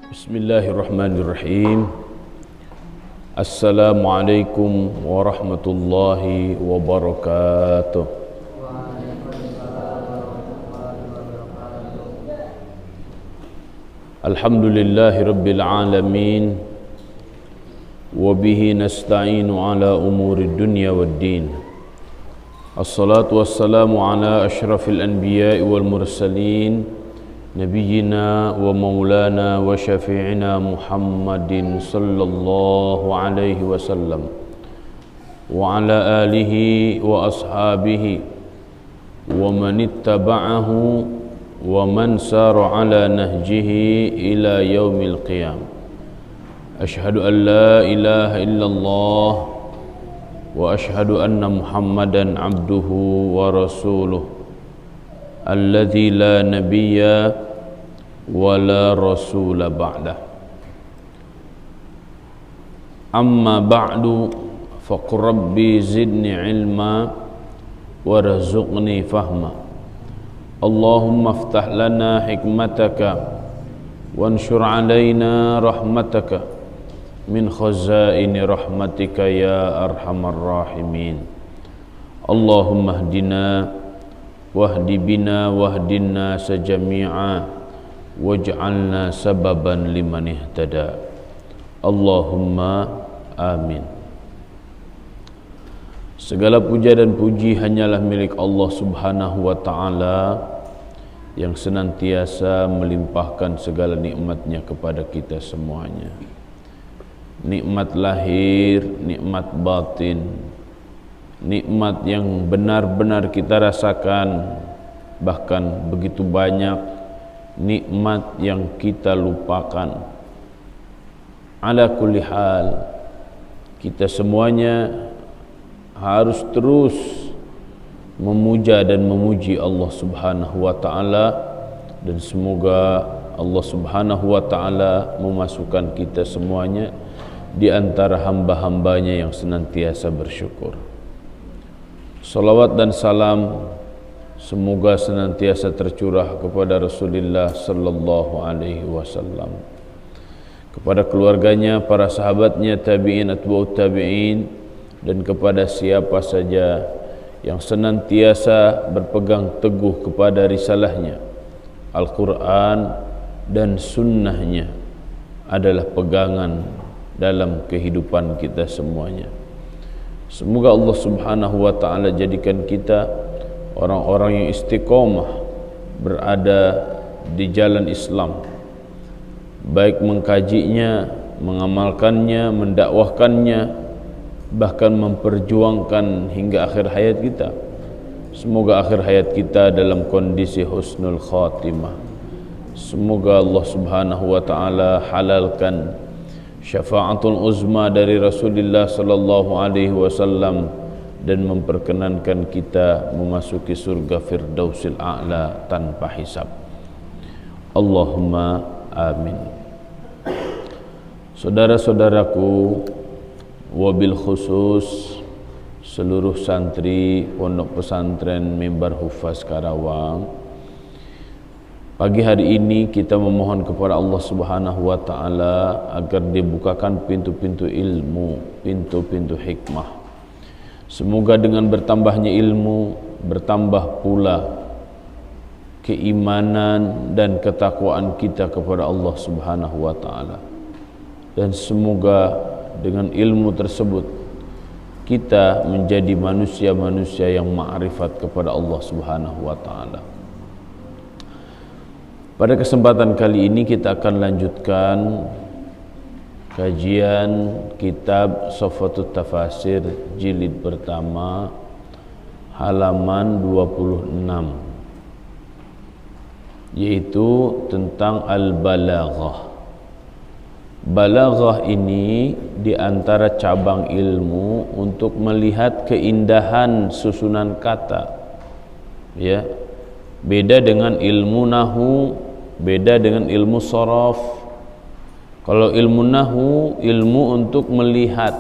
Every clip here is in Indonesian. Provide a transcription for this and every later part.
Bismillahirrahmanirrahim. Assalamualaikum warahmatullahi wabarakatuh. Alhamdulillahi rabbil alamin. Wabihi nasta'inu ala umuri dunya waddin. Assalatu wassalamu ala ashrafil anbiya'i wal mursalin, Nabiyyina wa maulana wa syafi'ina Muhammadin sallallahu alaihi wasallam wa ala alihi wa ashabihi wa man ittaba'ahu wa man sara ala nahjihi ila yaumil qiyam. Ashhadu an la ilaha illallah wa ashhadu anna Muhammadan abduhu wa rasuluh alladzi la nabiyya wa la rasula ba'dah. Amma ba'du, faqur rabbi zidni ilma warzuqni fahma. Allahumma aftah lana hikmataka wanshur alaina rahmataka min khazaini rahmatika ya arhamar rahimin. Allahumma hdina wahdi bina wahdina sajami'a waj'alna sababan liman ihtada. Allahumma amin. Segala puja dan puji hanyalah milik Allah Subhanahu wa ta'ala yang senantiasa melimpahkan segala nikmatnya kepada kita semuanya. Nikmat lahir, nikmat batin, nikmat yang benar-benar kita rasakan, bahkan begitu banyak nikmat yang kita lupakan. Ala kulli hal, kita semuanya harus terus memuja dan memuji Allah Subhanahu wa ta'ala, dan semoga Allah Subhanahu wa ta'ala memasukkan kita semuanya di antara hamba-hambanya yang senantiasa bersyukur. Salawat dan salam semoga senantiasa tercurah kepada Rasulullah sallallahu alaihi wasallam, kepada keluarganya, para sahabatnya, tabi'in, atba'ut tabi'in, dan kepada siapa saja yang senantiasa berpegang teguh kepada risalahnya. Al-Quran dan sunnahnya adalah pegangan dalam kehidupan kita semuanya. Semoga Allah Subhanahu wa ta'ala jadikan kita orang-orang yang istiqomah berada di jalan Islam, baik mengkajinya, mengamalkannya, mendakwahkannya, bahkan memperjuangkan hingga akhir hayat kita. Semoga akhir hayat kita dalam kondisi husnul khatimah. Semoga Allah Subhanahu wa ta'ala halalkan syafa'atul uzma dari Rasulullah sallallahu alaihi wasallam dan memperkenankan kita memasuki surga Firdausil A'la tanpa hisab. Allahumma amin. Saudara-saudaraku, wabil khusus seluruh santri Pondok Pesantren Mimbar Hufaz Karawang, pagi hari ini kita memohon kepada Allah Subhanahu wa ta'ala agar dibukakan pintu-pintu ilmu, pintu-pintu hikmah. Semoga dengan bertambahnya ilmu, bertambah pula keimanan dan ketakwaan kita kepada Allah Subhanahu wa ta'ala. Dan semoga dengan ilmu tersebut kita menjadi manusia-manusia yang ma'rifat kepada Allah Subhanahu wa ta'ala. Pada kesempatan kali ini kita akan lanjutkan kajian kitab Safwatut Tafasir jilid pertama halaman 26, yaitu tentang al-balaghah. Balaghah ini di antara cabang ilmu untuk melihat keindahan susunan kata, ya. Beda dengan ilmu nahu, beda dengan ilmu sharaf. Kalau ilmu nahu, ilmu untuk melihat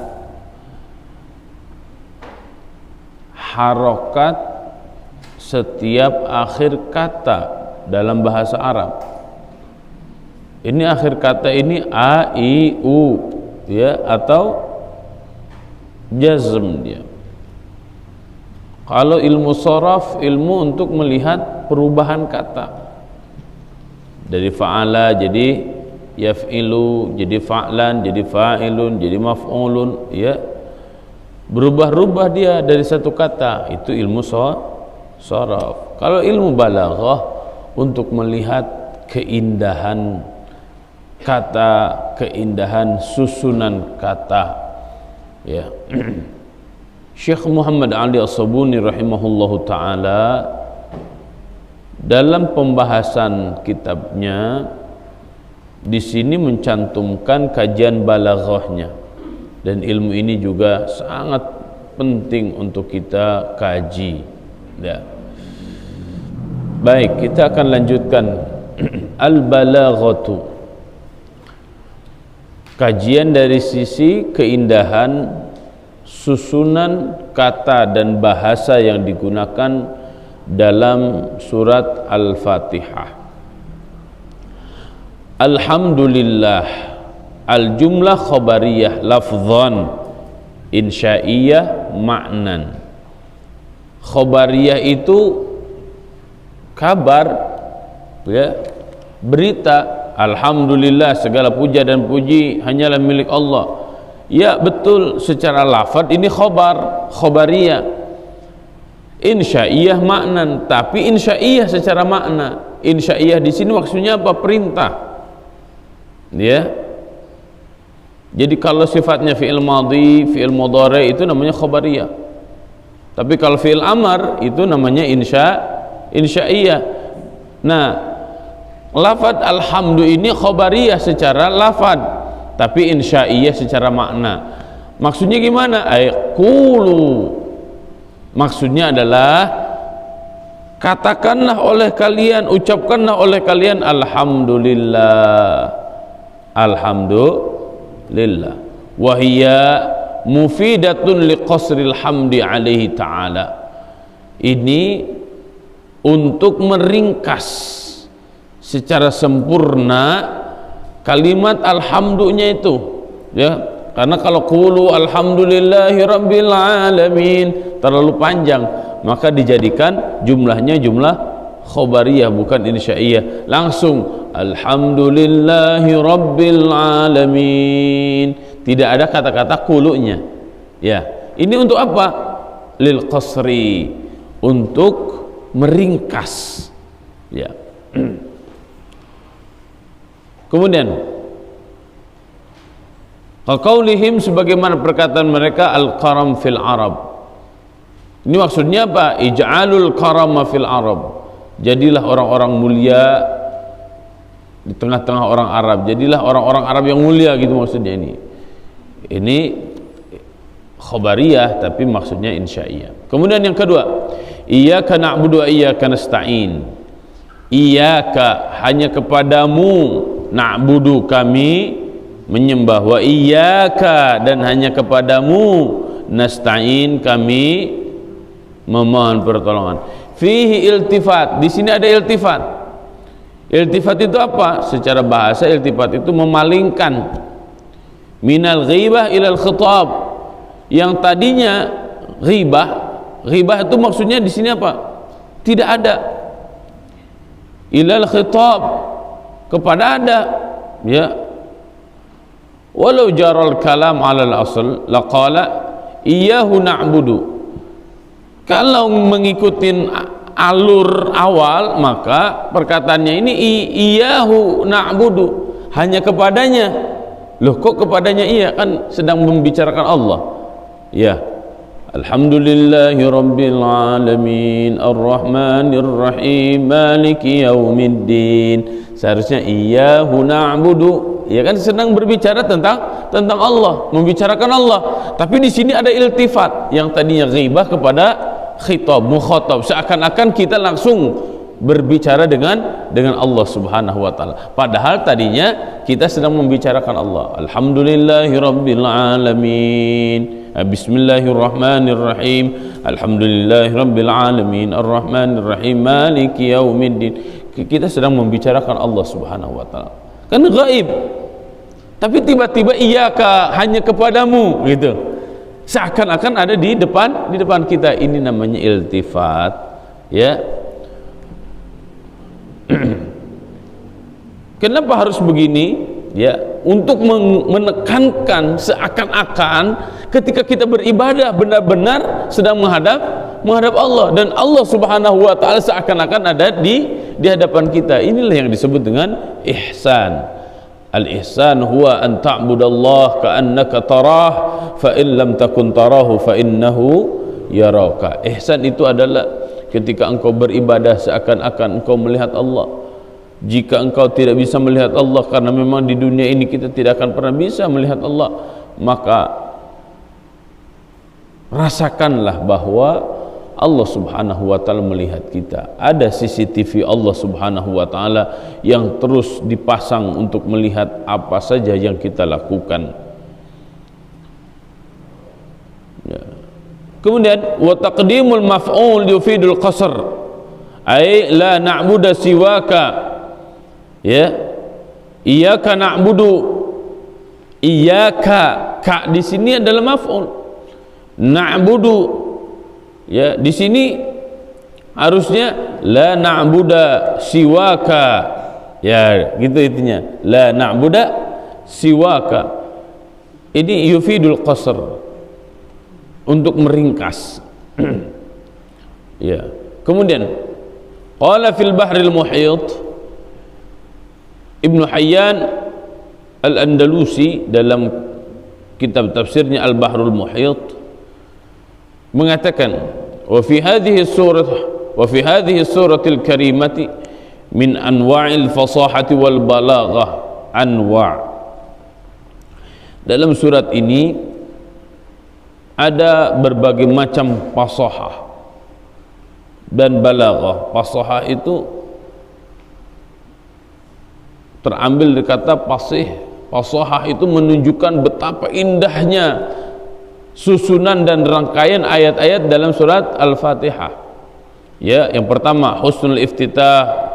harokat setiap akhir kata dalam bahasa Arab. Ini akhir kata ini a, i, u, ya, atau jazm dia. Kalau ilmu sharaf, ilmu untuk melihat perubahan kata dari fa'ala jadi yaf'ilu, jadi fa'lan, jadi fa'ilun, jadi maf'ulun, ya, berubah-ubah dia dari satu kata, itu ilmu sharaf. Kalau ilmu balaghah untuk melihat keindahan kata, keindahan susunan kata, ya. Syekh Muhammad Ali As-Sabuni rahimahullahu taala dalam pembahasan kitabnya di sini mencantumkan kajian balaghahnya, dan ilmu ini juga sangat penting untuk kita kaji, ya. Baik, kita akan lanjutkan al-balaghatu, kajian dari sisi keindahan susunan kata dan bahasa yang digunakan dalam surat Al-Fatihah. Alhamdulillah, al-jumlah khabariyah lafzan, insya'iyah ma'nan. Khabariyah itu kabar, ya, berita. Alhamdulillah, segala puja dan puji hanyalah milik Allah. Ya betul, secara lafaz ini khobariyah. Insya'iyah maknan, tapi insya'iyah secara makna. Insya'iyah di sini maksudnya apa? Perintah. Ya. Jadi kalau sifatnya fi'il madhi, fi'il mudhari itu namanya khobariyah. Tapi kalau fi'il amar itu namanya insya'iyah. Nah, lafaz alhamdu ini khobariyah secara lafaz, tapi insya'iyah secara makna. Maksudnya gimana? Qulu, maksudnya adalah katakanlah oleh kalian, ucapkanlah oleh kalian alhamdulillah, alhamdulillah. Wahiyya mufidatun liqasril hamdi alaihi ta'ala. Ini untuk meringkas secara sempurna kalimat alhamdunya itu, ya. Karena kalau qulu alhamdulillahi rabbil alamin terlalu panjang, maka dijadikan jumlahnya jumlah khobariyah bukan insya'iyah. Langsung alhamdulillahi rabbil alamin, tidak ada kata-kata qulunya, ya. Ini untuk apa? Lil qasri, untuk meringkas, ya. Kemudian qaqaulihim, sebagaimana perkataan mereka al-karam fil Arab. Ini maksudnya apa? Ij'alul karama fil Arab, jadilah orang-orang mulia di tengah-tengah orang Arab, jadilah orang-orang Arab yang mulia, gitu maksudnya. Ini khobariyah tapi maksudnya insya'iyah. Kemudian yang kedua, iyyaka na'budu wa iyyaka nasta'in. Iyyaka, hanya kepadamu, na'budu, kami menyembah, wa iyyaka, dan hanya kepadamu, nasta'in, kami memohon pertolongan. Fihi iltifat, di sini ada iltifat. Iltifat itu apa? Secara bahasa iltifat itu memalingkan, minal ghibah ilal khitab. Yang tadinya ghibah, ghibah itu maksudnya di sini apa? Tidak ada. Ilal khitab, kepada ada, ya. Walau jaral kalam alal asl laqala iyyahu na'budu. Kalau mengikuti alur awal, maka perkataannya ini iyyahu na'budu, hanya kepadanya. Loh, kok kepadanya? Iya, kan sedang membicarakan Allah, ya. Alhamdulillahi rabbil alamin arrahmanir rahim maliki yaumiddin. Seharusnya iyyahu na'budu, ya kan, sedang berbicara tentang Allah, membicarakan Allah. Tapi di sini ada iltifat, yang tadinya ghibah kepada khitab, mukhatab, seakan-akan kita langsung berbicara dengan Allah Subhanahu wa taala. Padahal tadinya kita sedang membicarakan Allah. Alhamdulillahirabbil alamin. Bismillahirrahmanirrahim. Alhamdulillahirabbil alamin. Arrahmanirrahim. Maliki yaumiddin. Kita sedang membicarakan Allah Subhanahu wa taala. Kan gaib. Tapi tiba-tiba iyyaka, hanya kepadamu gitu. Seakan-akan ada di depan kita. Ini namanya iltifat, ya. Kenapa harus begini? Ya, untuk menekankan seakan-akan ketika kita beribadah benar-benar sedang menghadap Allah, dan Allah Subhanahu wa taala seakan-akan ada di hadapan kita. Inilah yang disebut dengan ihsan. Al-ihsan huwa an ta'budallaha ka'annaka tarah fa in lam takun tarahu fa innahu yaraka. Ihsan itu adalah ketika engkau beribadah seakan-akan engkau melihat Allah. Jika engkau tidak bisa melihat Allah, karena memang di dunia ini kita tidak akan pernah bisa melihat Allah, maka rasakanlah bahwa Allah Subhanahu wa taala melihat kita. Ada CCTV Allah Subhanahu wa taala yang terus dipasang untuk melihat apa saja yang kita lakukan. Ya. Kemudian wa taqdimul maf'ul yufidul qasr. Ai la na'budu siwaka. Ya. Iyyaka na'budu. Iyyaka, ka di sini adalah maf'ul. Na'budu, ya, di sini harusnya la na'budu siwaka, ya, gitu intinya, la na'budu siwaka. Ini yufidul qasr, untuk meringkas. Ya. Kemudian qala fil bahril muhit, Ibnu Hayyan Al-Andalusi dalam kitab tafsirnya Al-Bahrul Muhit mengatakan, wa fi hadhihi suratil karimati min anwa'il fasahati wal balaghah anwa'. Dalam surat ini ada berbagai macam fasahah dan balaghah. Fasahah itu terambil dari kata fasih. Fasahah itu menunjukkan betapa indahnya susunan dan rangkaian ayat-ayat dalam surat Al-Fatihah. Ya, yang pertama husnul iftitah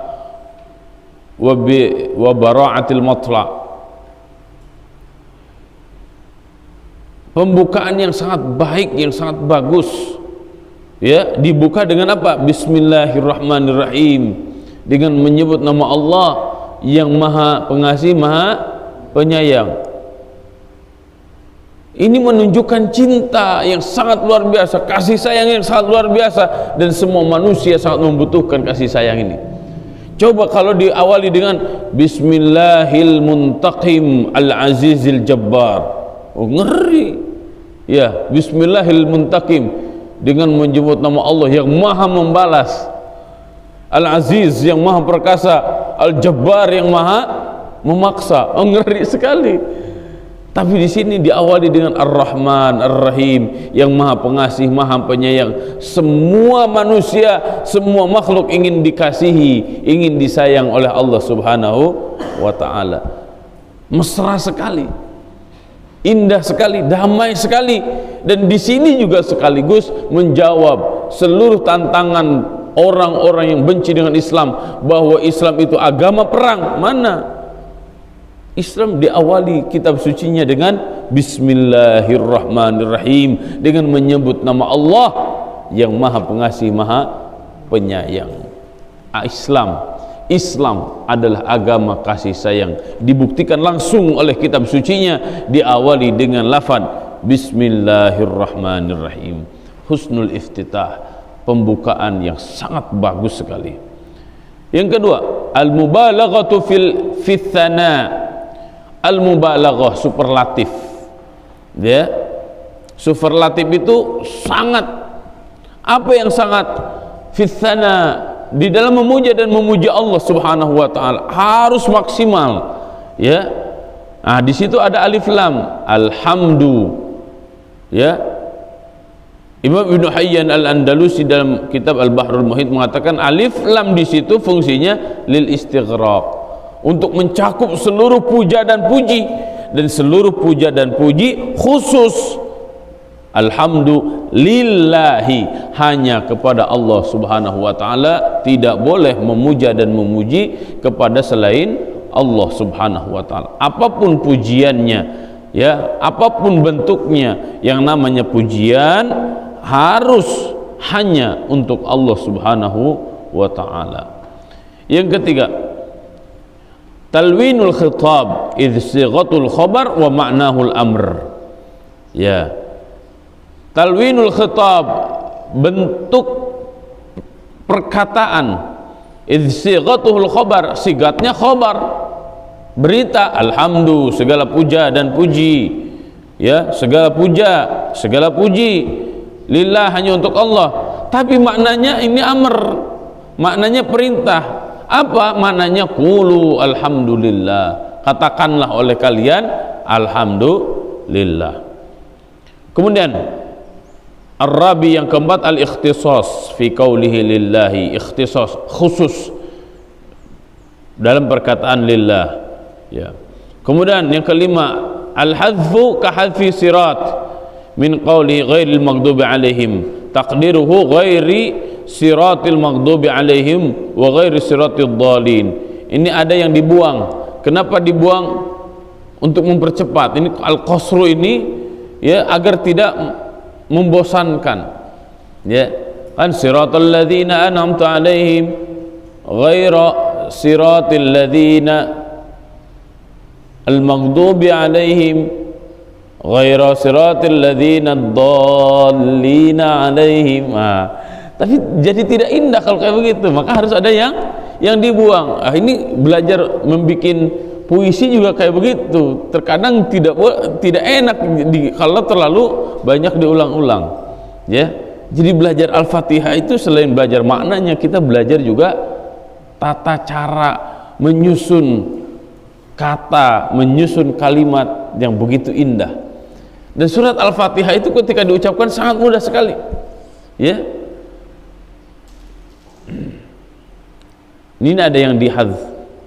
wa bara'atil matla'. Pembukaan yang sangat baik, yang sangat bagus. Ya, dibuka dengan apa? Bismillahirrahmanirrahim, dengan menyebut nama Allah yang Maha Pengasih, Maha Penyayang. Ini menunjukkan cinta yang sangat luar biasa, kasih sayang yang sangat luar biasa, dan semua manusia sangat membutuhkan kasih sayang ini. Coba kalau diawali dengan Bismillahil Muntaqim Al-Azizil Jabbar, oh ngeri. Ya, Bismillahil Muntaqim, dengan menyebut nama Allah yang Maha membalas, Al-Aziz yang Maha perkasa, Al-Jabbar yang Maha memaksa. Oh ngeri sekali. Tapi di sini diawali dengan Ar-Rahman Ar-Rahim, yang Maha Pengasih, Maha Penyayang. Semua manusia, semua makhluk ingin dikasihi, ingin disayang oleh Allah Subhanahu wa taala. Mesra sekali, indah sekali, damai sekali. Dan di sini juga sekaligus menjawab seluruh tantangan orang-orang yang benci dengan Islam, bahwa Islam itu agama perang. Mana? Islam diawali kitab sucinya dengan Bismillahirrahmanirrahim, dengan menyebut nama Allah yang Maha Pengasih, Maha Penyayang. Islam adalah agama kasih sayang, dibuktikan langsung oleh kitab sucinya, diawali dengan lafaz Bismillahirrahmanirrahim. Husnul iftitah, pembukaan yang sangat bagus sekali. Yang kedua, al-mubalaghatu fi tsana. Al-mubalaghah, superlatif. Ya, superlatif itu sangat, apa yang sangat? Fitsana, di dalam memuja dan memuji Allah Subhanahu wa taala harus maksimal. Ya, nah di situ ada alif lam, alhamdu. Ya, Imam Ibnu Hayyan Al-Andalusi dalam kitab Al-Bahrul Muhit mengatakan alif lam di situ fungsinya lil istighraq, untuk mencakup seluruh puja dan puji, dan seluruh puja dan puji khusus alhamdulillahi, hanya kepada Allah Subhanahu wa taala, tidak boleh memuja dan memuji kepada selain Allah Subhanahu wa taala. Apapun pujiannya, ya, apapun bentuknya, yang namanya pujian harus hanya untuk Allah Subhanahu wa taala. Yang ketiga, talwinul khitab idh sighatul khabar wa ma'nahul amr. Ya, talwinul khitab, bentuk perkataan, idh sighatul khabar, sigatnya khabar, berita, alhamdu, segala puja dan puji, ya, segala puja, segala puji lillah, hanya untuk Allah. Tapi maknanya ini amr, maknanya perintah. Apa maknanya? Qulu alhamdulillah, katakanlah oleh kalian alhamdulillah. Kemudian ar-rabi yang keempat, al-ikhtisas fi qawlihi lillahi, ikhtisas, khusus dalam perkataan lillah, ya. Kemudian yang kelima, al-hadfu ka hadfi sirat min qawli ghairil maghdubi alaihim, taqdiruhu ghairi siratil maghdubi alaihim wa ghairi siratil dhalin. Ini ada yang dibuang. Kenapa dibuang? Untuk mempercepat. Ini al-qasru ini, ya, agar tidak membosankan, ya kan, siratal ladzina an'amta alaihim ghaira siratil ladzina al-maghdubi alaihim ghaira siratil ladzina dhallina alaihim. Tapi jadi tidak indah kalau kayak begitu, maka harus ada yang dibuang. Ini belajar membikin puisi juga kayak begitu, terkadang tidak enak kalau terlalu banyak diulang-ulang, ya. Jadi belajar Al-Fatihah itu selain belajar maknanya, kita belajar juga tata cara menyusun kata, menyusun kalimat yang begitu indah. Dan surat Al-Fatihah itu ketika diucapkan sangat mudah sekali, ya. Ini ada yang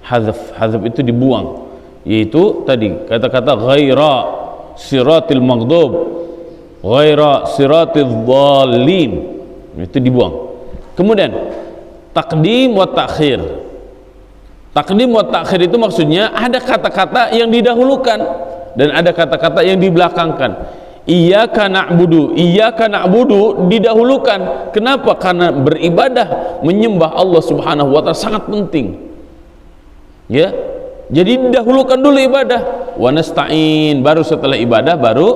hadf itu dibuang, yaitu tadi kata-kata ghaira siratil maghdub, ghaira siratil dhalin, itu dibuang. Kemudian taqdim wa ta'khir. Taqdim wa ta'khir itu maksudnya ada kata-kata yang didahulukan dan ada kata-kata yang dibelakangkan. Iyyaka na'budu, iyyaka na'budu didahulukan. Kenapa? Karena beribadah, menyembah Allah Subhanahu wa taala sangat penting, ya. Jadi didahulukan dulu ibadah, wa nasta'in, baru setelah ibadah baru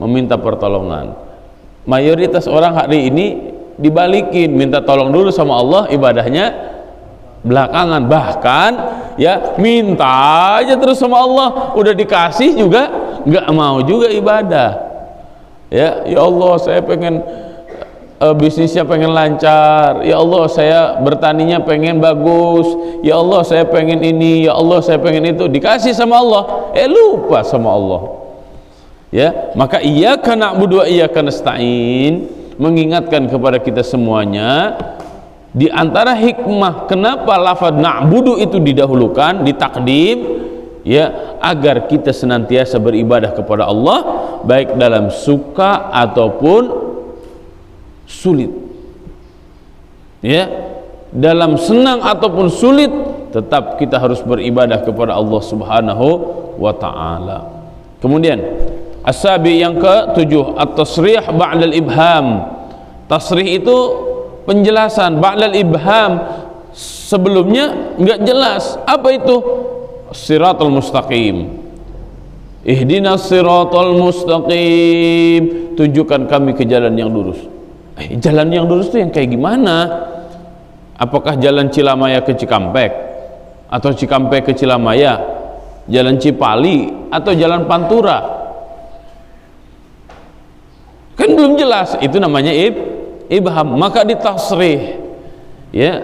meminta pertolongan. Mayoritas orang hari ini dibalikin, minta tolong dulu sama Allah, ibadahnya belakangan. Bahkan, ya, minta aja terus sama Allah, udah dikasih juga nggak mau juga ibadah. Ya Allah, saya pengen bisnisnya pengen lancar, ya Allah saya bertaninya pengen bagus, ya Allah saya pengen ini, ya Allah saya pengen itu, dikasih sama Allah, lupa sama Allah, ya. Maka iyyaka na'budu wa iyyaka nasta'in mengingatkan kepada kita semuanya, di antara hikmah kenapa lafaz na'budu itu didahulukan, ditakdim, ya, agar kita senantiasa beribadah kepada Allah baik dalam suka ataupun sulit, ya, dalam senang ataupun sulit, tetap kita harus beribadah kepada Allah Subhanahu wa ta'ala. Kemudian as-sabi yang ke-7, at-tasrih ba'dal ibham. Tasrih itu penjelasan, ba'dal ibham, sebelumnya enggak jelas. Apa itu? Siratal mustaqim, ihdinas siratal mustaqim, tunjukkan kami ke jalan yang lurus. Jalan yang lurus itu yang kayak gimana? Apakah jalan Cilamaya ke Cikampek, atau Cikampek ke Cilamaya, jalan Cipali, atau jalan Pantura? Kan belum jelas. Itu namanya ibham. Maka ditasrih, ya,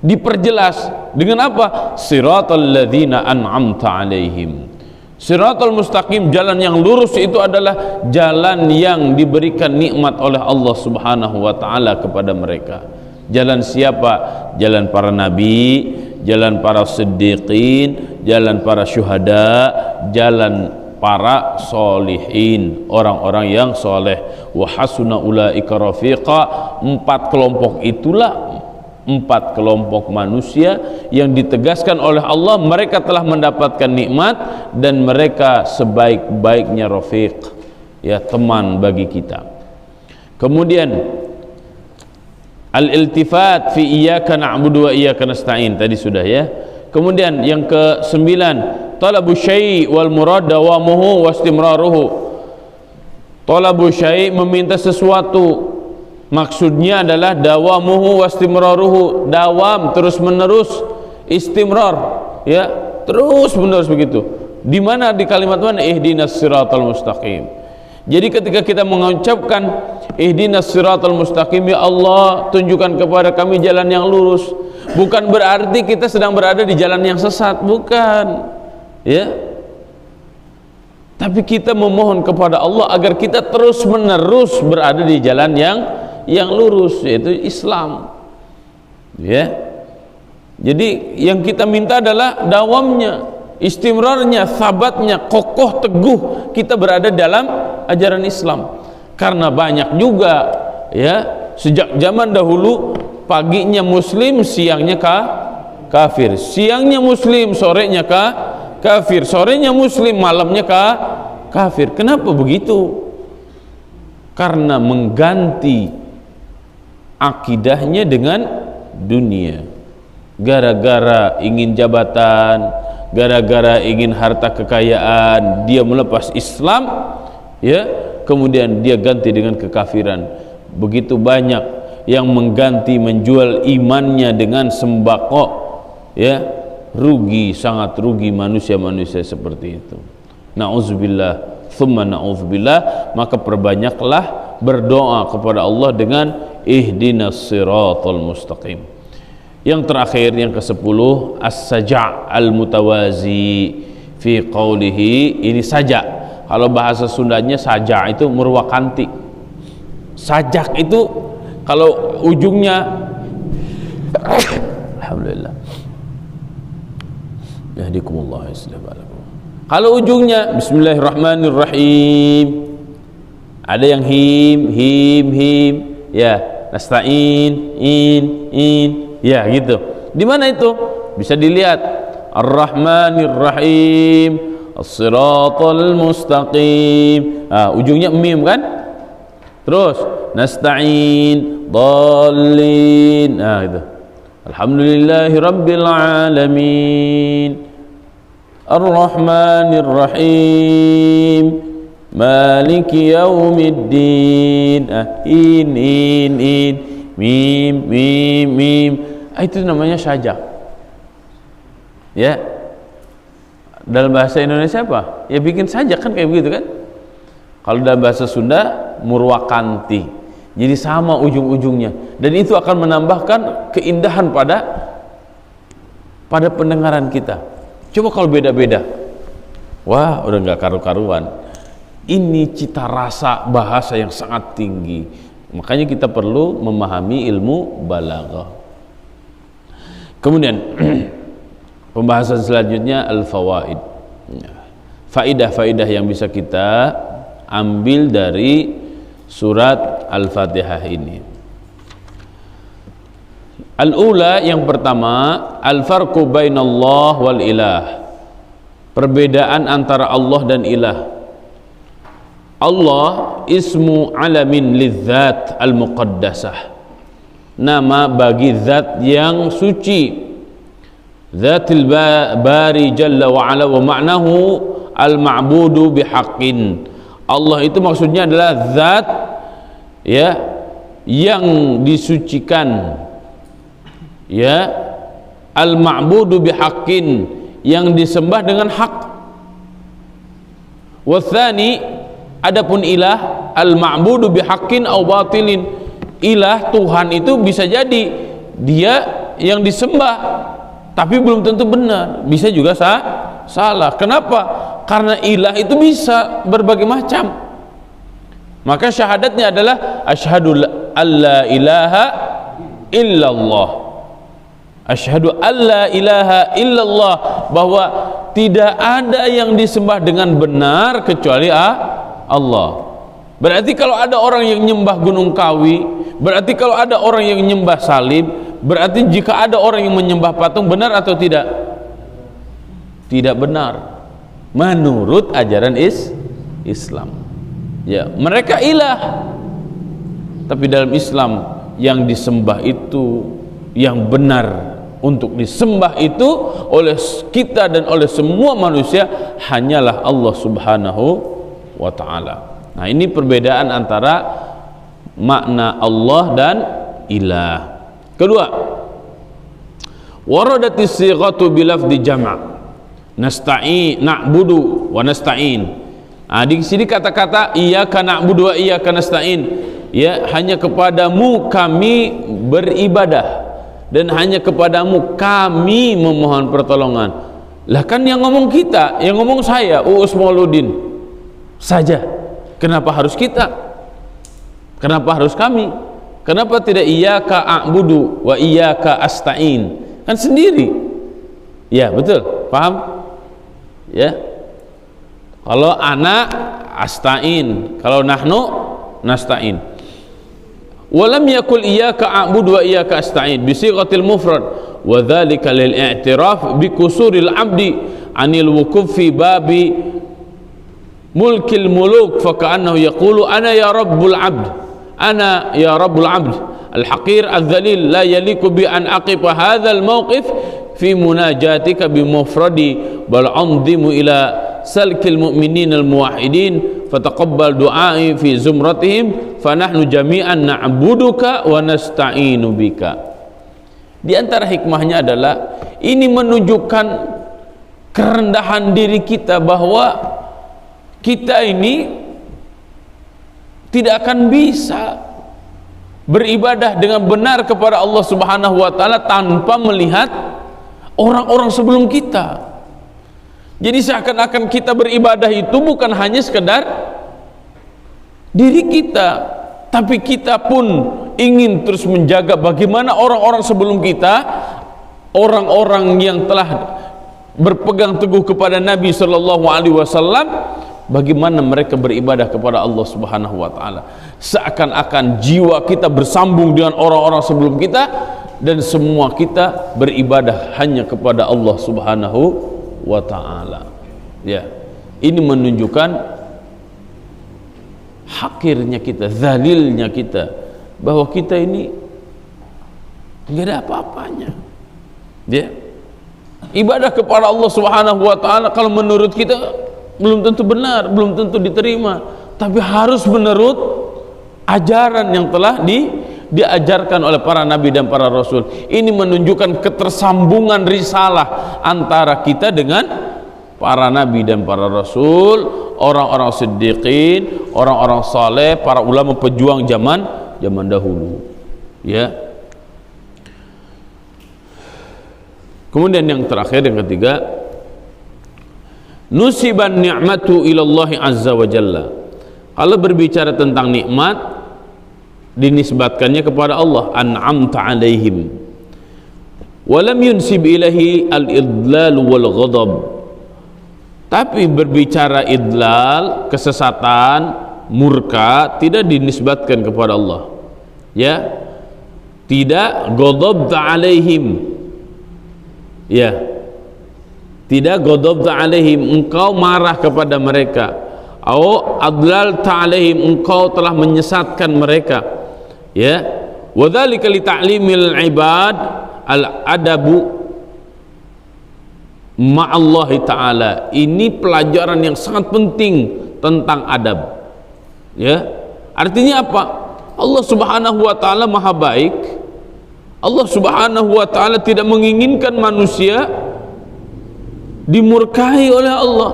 diperjelas dengan apa? Siratal ladzina an'amta alaihim, Siratal mustaqim, jalan yang lurus itu adalah jalan yang diberikan nikmat oleh Allah Subhanahu wa taala kepada mereka. Jalan siapa? Jalan para nabi, jalan para siddiqin, jalan para syuhada, jalan para solihin, orang-orang yang soleh. Wa hasuna ulaika rafiqa. 4 kelompok itulah 4 kelompok manusia yang ditegaskan oleh Allah, mereka telah mendapatkan nikmat dan mereka sebaik-baiknya rafiq, ya, teman bagi kita. Kemudian al-iltifat fi iyyaka na'budu wa iyyaka nasta'in, tadi sudah ya. Kemudian yang ke-9, talabu syai' wal murad dawamuhu wa istimraruhu. Talabu syai', meminta sesuatu, maksudnya adalah dawamuhu wastimraruhu, dawam terus menerus, istimrar ya terus menerus begitu. Di mana di kalimat mana? Ihdinas siratal mustaqim. Jadi ketika kita mengucapkan ihdinas siratal mustaqim, ya Allah tunjukkan kepada kami jalan yang lurus, bukan berarti kita sedang berada di jalan yang sesat, bukan ya, tapi kita memohon kepada Allah agar kita terus menerus berada di jalan yang lurus, yaitu Islam ya. Jadi yang kita minta adalah dawamnya, istimrarnya, sabatnya, kokoh teguh kita berada dalam ajaran Islam. Karena banyak juga ya, sejak zaman dahulu paginya muslim, siangnya kafir, siangnya muslim, sorenya kafir, sorenya muslim, malamnya kafir. Kenapa begitu? Karena mengganti akidahnya dengan dunia, gara-gara ingin jabatan, gara-gara ingin harta kekayaan, dia melepas Islam ya, kemudian dia ganti dengan kekafiran. Begitu banyak yang mengganti, menjual imannya dengan sembako ya, rugi, sangat rugi manusia-manusia seperti itu. Na'udzubillah, thumma na'udzubillah. Maka perbanyaklah berdoa kepada Allah dengan ihdinas siratal mustaqim. Yang terakhir, yang ke-10, as-saja' al-mutawazi fi qawlihi. Ini saja, kalau bahasa Sundanya saja itu murwakanti. Sajak itu kalau ujungnya alhamdulillah yahdikumullah yaslihabalakum, kalau ujungnya bismillahirrahmanirrahim, ada yang him ya, nasta'in in ya gitu. Di mana itu? Bisa dilihat ar-rahmanir rahim, as-siratal mustaqim. Ujungnya mim kan? Terus nasta'in dallin. Gitu. Alhamdulillahi rabbil alamin, ar-rahmanir rahim, maliki yaumiddin. In mim. Itu namanya sajak ya. Dalam bahasa Indonesia apa? Ya bikin sajak kan, kayak begitu kan. Kalau dalam bahasa Sunda murwakanti, jadi sama ujung-ujungnya, dan itu akan menambahkan keindahan pada pendengaran kita. Coba kalau beda-beda, wah udah nggak karu-karuan. Ini cita rasa bahasa yang sangat tinggi, makanya kita perlu memahami ilmu balaghah. Kemudian pembahasan selanjutnya al-fawaid, faidah-faidah yang bisa kita ambil dari surat Al-Fatihah ini. Al-ula, yang pertama, al-farqu bainallah wal ilah, perbedaan antara Allah dan ilah. Allah ismu alamin lidzat al-muqaddasah, nama bagi zat yang suci, zatil bari jalla wa ala, wa ma'nahu al-ma'budu bihaqqin. Allah itu maksudnya adalah zat ya yang disucikan, ya, al-ma'budu bihaqqin, yang disembah dengan hak. Wa tsani, adapun ilah, al-ma'budu bihaqqin aw batilin. Ilah, Tuhan itu bisa jadi dia yang disembah tapi belum tentu benar, bisa juga salah. Kenapa? Karena ilah itu bisa berbagai macam. Maka syahadatnya adalah asyhadu alla ilaha illallah. Asyhadu alla ilaha illallah, bahwa tidak ada yang disembah dengan benar kecuali Allah. Berarti kalau ada orang yang nyembah Gunung Kawi, berarti kalau ada orang yang nyembah salib, berarti jika ada orang yang menyembah patung, benar atau tidak? Tidak benar menurut ajaran Islam. Ya, mereka ilah. Tapi dalam Islam yang disembah itu, yang benar untuk disembah itu oleh kita dan oleh semua manusia hanyalah Allah Subhanahu wa ta'ala. Nah, ini perbedaan antara makna Allah dan ilah. Kedua, waradatis sighatu bilafdi jama', nasta'in, na'budu wa nasta'in. Di sini kata-kata iyyaka na'budu wa iyyaka nasta'in, ya, hanya kepadamu kami beribadah dan hanya kepadamu kami memohon pertolongan. Lah kan yang ngomong kita, yang ngomong saya Uus Mauludin saja. Kenapa harus kita? Kenapa harus kami? Kenapa tidak iyyaka a'budu wa iyyaka asta'in? Kan sendiri. Ya, betul. Paham? Ya. Kalau ana asta'in, kalau nahnu nasta'in. Walam yakul iyyaka a'budu wa iyyaka asta'in bi sighatil mufrad wa dzalika lil i'tiraf bi kusuril 'abdi 'anil wukuf fi babi mulkil muluk, fa ka'annahu yaqulu ana ya rabbul 'abd, ana ya rabbul 'abd al-haqir al-dhalil la yaliku bi an aqifa hadzal mawqif fi munajatika bi mufradi bal anzimu ila salkil mu'minin al-muwahhidin fataqabbal du'ai fi zumratihim fa nahnu jami'an na'buduka wa nasta'inu bika. Di antara hikmahnya adalah ini menunjukkan kerendahan diri kita, bahwa kita ini tidak akan bisa beribadah dengan benar kepada Allah Subhanahu wa ta'ala tanpa melihat orang-orang sebelum kita. Jadi seakan-akan kita beribadah itu bukan hanya sekedar diri kita, tapi kita pun ingin terus menjaga bagaimana orang-orang sebelum kita, orang-orang yang telah berpegang teguh kepada Nabi Sallallahu Alaihi Wasallam, bagaimana mereka beribadah kepada Allah Subhanahu wa ta'ala. Seakan-akan jiwa kita bersambung dengan orang-orang sebelum kita, dan semua kita beribadah hanya kepada Allah Subhanahu wa ta'ala. Ya, ini menunjukkan hakirnya kita, zalilnya kita, bahwa kita ini tidak ada apa-apanya. Ya, ibadah kepada Allah Subhanahu wa ta'ala kalau menurut kita belum tentu benar, belum tentu diterima, tapi harus menurut ajaran yang telah diajarkan oleh para nabi dan para rasul. Ini menunjukkan ketersambungan risalah antara kita dengan para nabi dan para rasul, orang-orang siddiqin, orang-orang saleh, para ulama pejuang zaman dahulu. Ya. Kemudian yang terakhir, yang ketiga, nusiban ni'matu ilallahi azza wa jalla. Kalau berbicara tentang nikmat, dinisbatkannya kepada Allah, an'amta alaihim, walam yunsib ilahi al-idlal wal ghadab. Tapi berbicara idlal, kesesatan, murka, tidak dinisbatkan kepada Allah. Ya, tidak ghadabta alaihim, ya, tidak ghadabta alaihim, engkau marah kepada mereka, au adlalta alaihim, engkau telah menyesatkan mereka. Ya, wadzalika li ta'limil ibad al adabu ma'allahi ta'ala. Ini pelajaran yang sangat penting tentang adab. Ya, artinya apa? Allah Subhanahu wa ta'ala maha baik. Allah Subhanahu wa ta'ala tidak menginginkan manusia dimurkai oleh Allah,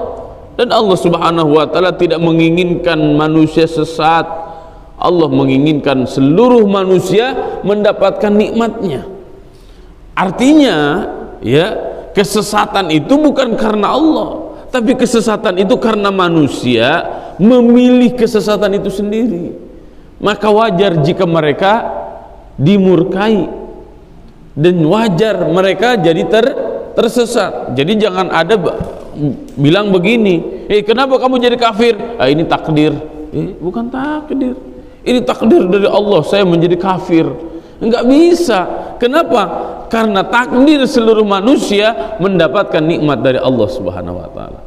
dan Allah Subhanahu wa ta'ala tidak menginginkan manusia sesat. Allah menginginkan seluruh manusia mendapatkan nikmatnya. Artinya, ya, kesesatan itu bukan karena Allah, Tapi kesesatan itu karena manusia memilih kesesatan itu sendiri. Maka wajar jika mereka dimurkai, dan wajar mereka jadi tersesat. Jadi jangan ada bilang begini, kenapa kamu jadi kafir? Ini takdir. Bukan takdir, ini takdir dari Allah, saya menjadi kafir. Enggak bisa. Kenapa? Karena takdir seluruh manusia mendapatkan nikmat dari Allah Subhanahu wa taala.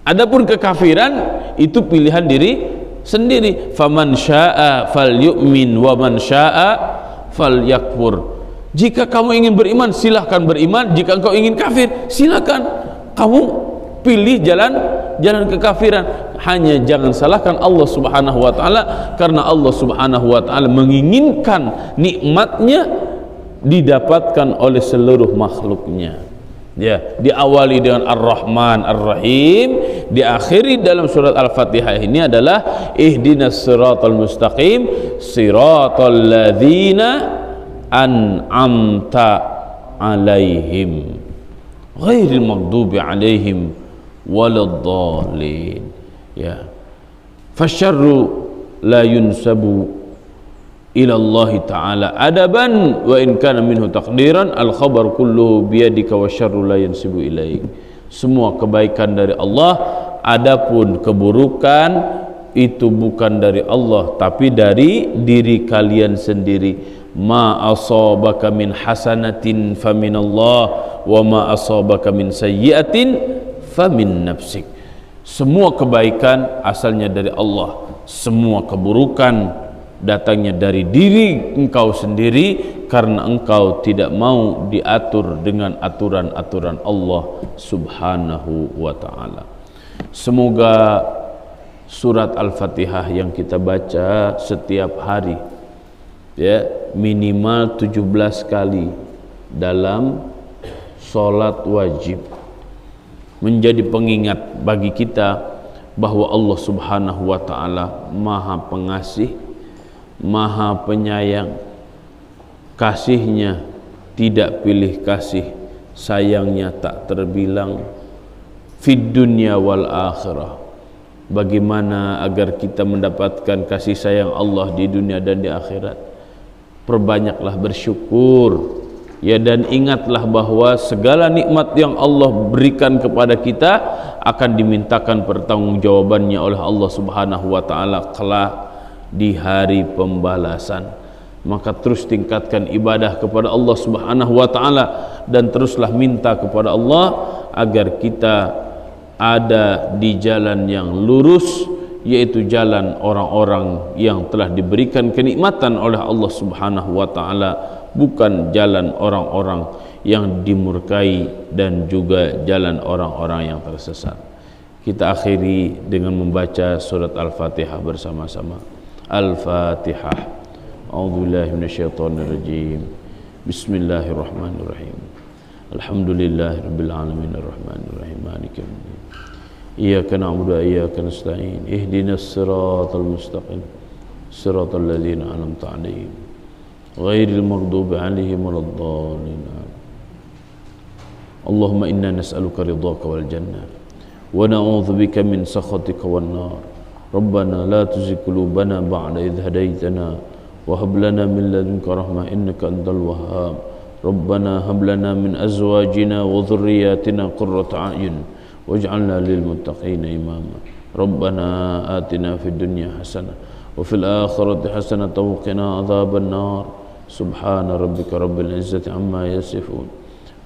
Adapun kekafiran itu pilihan diri sendiri. Faman syaa'a falyu'min wa man syaa'a falyakfur. Jika kamu ingin beriman, silahkan beriman. Jika engkau ingin kafir, silahkan kamu pilih jalan kekafiran. Hanya jangan salahkan Allah Subhanahu wa taala, karena Allah Subhanahu wa taala menginginkan nikmatnya didapatkan oleh seluruh makhluknya. Ya, diawali dengan Ar-Rahman Ar-Rahim, diakhiri dalam surat Al-Fatihah ini adalah ihdinas siratal mustaqim siratal ladzina an'amta alaihim ghairil maghdubi alaihim waladdallin. Ya, fasyarru la yunsabu ila Allah ta'ala adaban wa in kana minhu taqdiran al khabar kulluhu biyadika wa syarru la yansibu ilaik. Semua kebaikan dari Allah, adapun keburukan itu bukan dari Allah tapi dari diri kalian sendiri. Ma asabaka min hasanatin faminallah wa ma asabaka min sayyi'atin famin nafsik. Semua kebaikan asalnya dari Allah, semua keburukan datangnya dari diri engkau sendiri, karena engkau tidak mau diatur dengan aturan-aturan Allah Subhanahu wa ta'ala. Semoga surat Al-Fatihah yang kita baca setiap hari, ya, minimal 17 kali dalam sholat wajib, menjadi pengingat bagi kita bahwa Allah Subhanahu wa ta'ala maha pengasih, maha penyayang. Kasihnya tidak pilih kasih, sayangnya tak terbilang, fid dunya wal akhirah. Bagaimana agar kita mendapatkan kasih sayang Allah di dunia dan di akhirat? Perbanyaklah bersyukur, ya, dan ingatlah bahwa segala nikmat yang Allah berikan kepada kita akan dimintakan pertanggungjawabannya oleh Allah Subhanahu wa ta'ala kelak di hari pembalasan. Maka terus tingkatkan ibadah kepada Allah Subhanahu wa ta'ala, dan teruslah minta kepada Allah agar kita ada di jalan yang lurus, yaitu jalan orang-orang yang telah diberikan kenikmatan oleh Allah Subhanahu wa ta'ala, bukan jalan orang-orang yang dimurkai dan juga jalan orang-orang yang tersesat. Kita akhiri dengan membaca surat Al-Fatihah bersama-sama. Al-Fatihah. A'udzubillahi minasyaitonirrajim. Bismillahirrahmanirrahim. Alhamdulillahirabbil alamin arrahmanirrahim maliki yaumiddin. Iyyaka na'budu wa iyyaka nasta'in. Ihdinas siratal mustaqim siratal ladzina an'amta 'alaihim ghairil maghdubi 'alaihim waladdallin. Allahumma inna nas'aluka ridhaka wal jannah wa na'udzubika min sakhatika wan nar. Rabbana la tuzigh qulubana ba'da idh hadaytana wa hab lana min ladunka rahmah innaka antal wahhab. Rabbana hab lana min azwajina wa dhurriyyatina qurrata a'yun waj'alna lil muttaqina imama. Rabbana atina fid dunya hasanah wa fil akhirati hasanah wa qina adzaban nar. Subhana rabbika rabbil izzati amma yasifun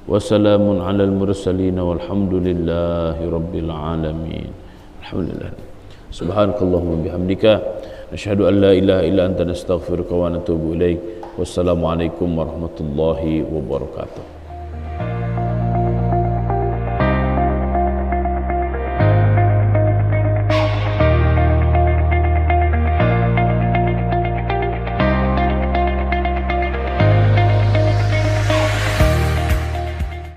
wa salamun alal mursalin walhamdulillahi rabbil alamin. Alhamdulillah. Subhanakallahumma bihamdika nashhadu an la ilaha illa anta nastaghfiruka wa natubu ilaik. Wassalamualaikum warahmatullahi wabarakatuh.